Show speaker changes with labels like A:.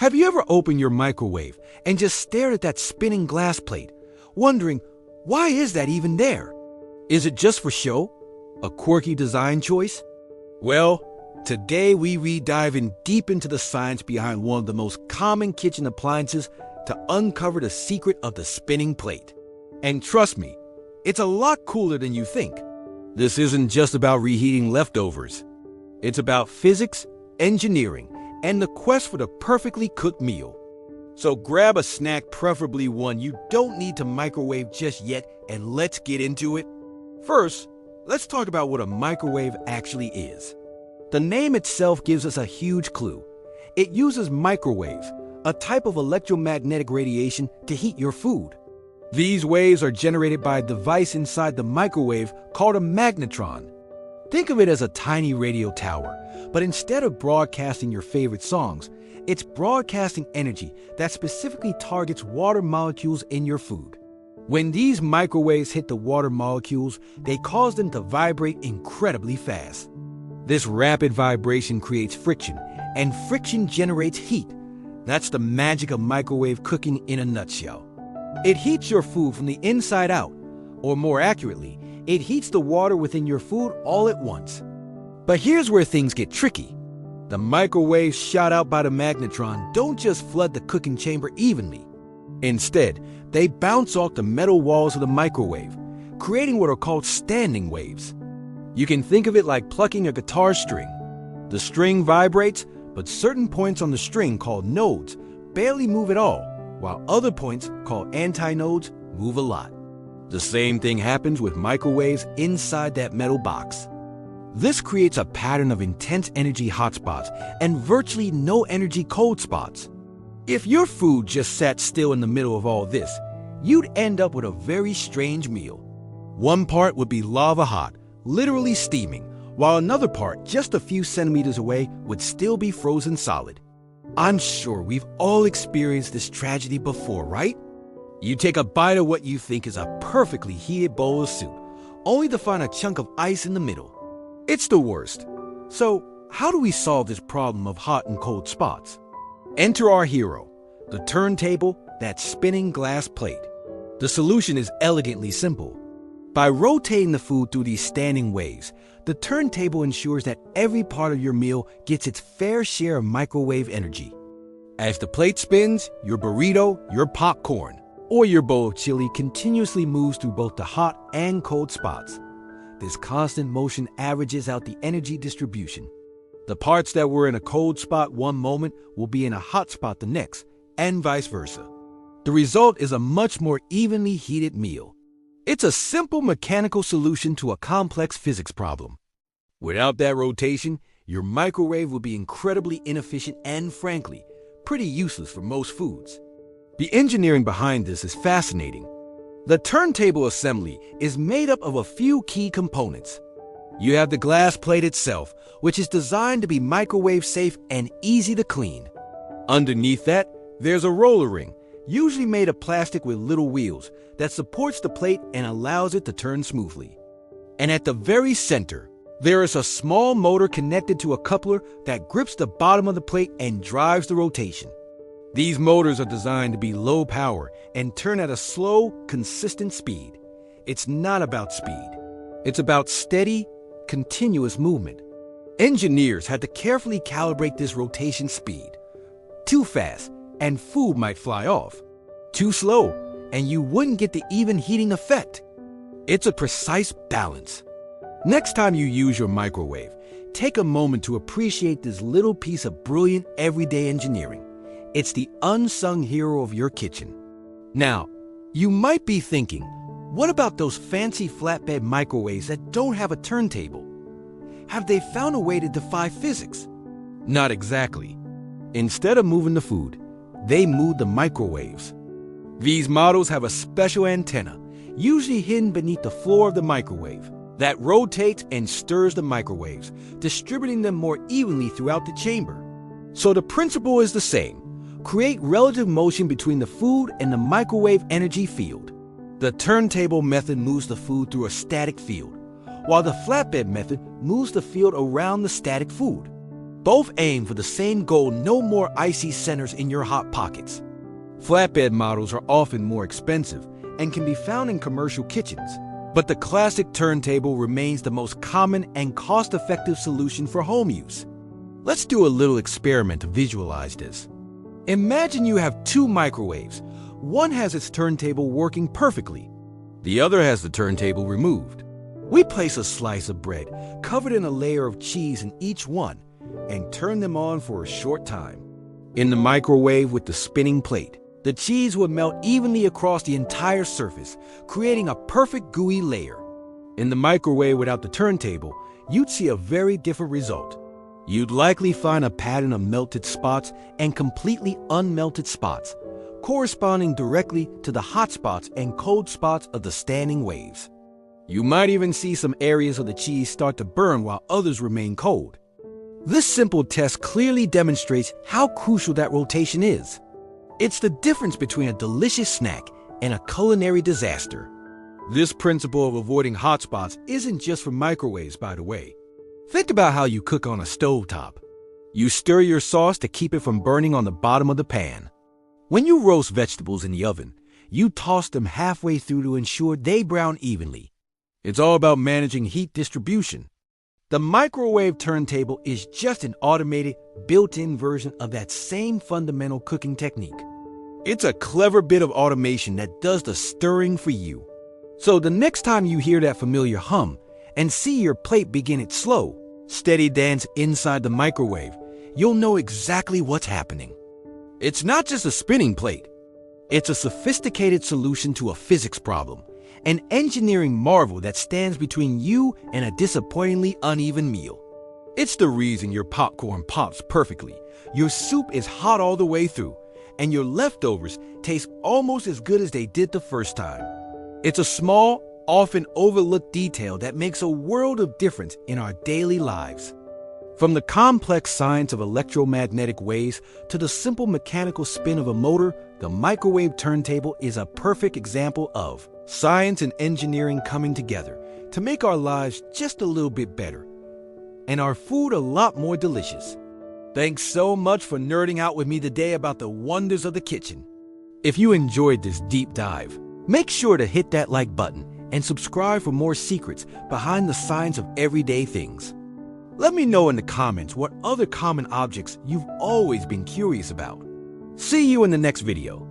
A: Have you ever opened your microwave and just stared at that spinning glass plate, wondering, why is that even there? Is it just for show? A quirky design choice? Well, today we dive in deep into the science behind one of the most common kitchen appliances to uncover the secret of the spinning plate. And trust me, it's a lot cooler than you think. This isn't just about reheating leftovers. It's about physics, engineering, and the quest for the perfectly cooked meal. So grab a snack, preferably one you don't need to microwave just yet, and let's get into it. First, let's talk about what a microwave actually is. The name itself gives us a huge clue. It uses microwaves, a type of electromagnetic radiation, to heat your food. These waves are generated by a device inside the microwave called a magnetron. Think of it as a tiny radio tower, but instead of broadcasting your favorite songs, it's broadcasting energy that specifically targets water molecules in your food. When these microwaves hit the water molecules, they cause them to vibrate incredibly fast. This rapid vibration creates friction, and friction generates heat. That's the magic of microwave cooking in a nutshell. It heats your food from the inside out, or more accurately, it heats the water within your food all at once. But here's where things get tricky. The microwaves shot out by the magnetron don't just flood the cooking chamber evenly. Instead, they bounce off the metal walls of the microwave, creating what are called standing waves. You can think of it like plucking a guitar string. The string vibrates, but certain points on the string, called nodes, barely move at all, while other points, called antinodes, move a lot. The same thing happens with microwaves inside that metal box. This creates a pattern of intense energy hotspots and virtually no energy cold spots. If your food just sat still in the middle of all this, you'd end up with a very strange meal. One part would be lava hot, literally steaming, while another part, just a few centimeters away, would still be frozen solid. I'm sure we've all experienced this tragedy before, right? You take a bite of what you think is a perfectly heated bowl of soup, only to find a chunk of ice in the middle. It's the worst. So, how do we solve this problem of hot and cold spots? Enter our hero, the turntable, that spinning glass plate. The solution is elegantly simple. By rotating the food through these standing waves, the turntable ensures that every part of your meal gets its fair share of microwave energy. As the plate spins, your burrito, your popcorn, or your bowl of chili continuously moves through both the hot and cold spots. This constant motion averages out the energy distribution. The parts that were in a cold spot one moment will be in a hot spot the next, and vice versa. The result is a much more evenly heated meal. It's a simple mechanical solution to a complex physics problem. Without that rotation, your microwave will be incredibly inefficient and, frankly, pretty useless for most foods. The engineering behind this is fascinating. The turntable assembly is made up of a few key components. You have the glass plate itself, which is designed to be microwave safe and easy to clean. Underneath that, there's a roller ring, usually made of plastic with little wheels, that supports the plate and allows it to turn smoothly. And at the very center, there is a small motor connected to a coupler that grips the bottom of the plate and drives the rotation. These motors are designed to be low power and turn at a slow, consistent speed. It's not about speed. It's about steady, continuous movement. Engineers had to carefully calibrate this rotation speed. Too fast, and food might fly off. Too slow, and you wouldn't get the even heating effect. It's a precise balance. Next time you use your microwave, take a moment to appreciate this little piece of brilliant everyday engineering. It's the unsung hero of your kitchen. Now, you might be thinking, what about those fancy flatbed microwaves that don't have a turntable? Have they found a way to defy physics? Not exactly. Instead of moving the food, they move the microwaves. These models have a special antenna, usually hidden beneath the floor of the microwave, that rotates and stirs the microwaves, distributing them more evenly throughout the chamber. So the principle is the same. Create relative motion between the food and the microwave energy field. The turntable method moves the food through a static field, while the flatbed method moves the field around the static food. both aim for the same goal: no more icy centers in your hot pockets. Flatbed models are often more expensive and can be found in commercial kitchens, but the classic turntable remains the most common and cost-effective solution for home use. Let's do a little experiment to visualize this. Imagine you have two microwaves. One has its turntable working perfectly. The other has the turntable removed. We place a slice of bread covered in a layer of cheese in each one and turn them on for a short time. In the microwave with the spinning plate, the cheese would melt evenly across the entire surface, creating a perfect gooey layer. In the microwave without the turntable, you'd see a very different result. You'd likely find a pattern of melted spots and completely unmelted spots, corresponding directly to the hot spots and cold spots of the standing waves. You might even see some areas of the cheese start to burn while others remain cold. This simple test clearly demonstrates how crucial that rotation is. It's the difference between a delicious snack and a culinary disaster. This principle of avoiding hot spots isn't just for microwaves, by the way. Think about how you cook on a stovetop. You stir your sauce to keep it from burning on the bottom of the pan. When you roast vegetables in the oven, you toss them halfway through to ensure they brown evenly. It's all about managing heat distribution. The microwave turntable is just an automated, built-in version of that same fundamental cooking technique. It's a clever bit of automation that does the stirring for you. So the next time you hear that familiar hum and see your plate begin its slow, steady dance inside the microwave, you'll know exactly what's happening. It's not just a spinning plate. It's a sophisticated solution to a physics problem, an engineering marvel that stands between you and a disappointingly uneven meal. It's the reason your popcorn pops perfectly, your soup is hot all the way through, and your leftovers taste almost as good as they did the first time. It's a small, often overlooked detail that makes a world of difference in our daily lives. From the complex science of electromagnetic waves to the simple mechanical spin of a motor, the microwave turntable is a perfect example of science and engineering coming together to make our lives just a little bit better and our food a lot more delicious. Thanks so much for nerding out with me today about the wonders of the kitchen. If you enjoyed this deep dive, make sure to hit that like button and subscribe for more secrets behind the science of everyday things. Let me know in the comments what other common objects you've always been curious about. See you in the next video.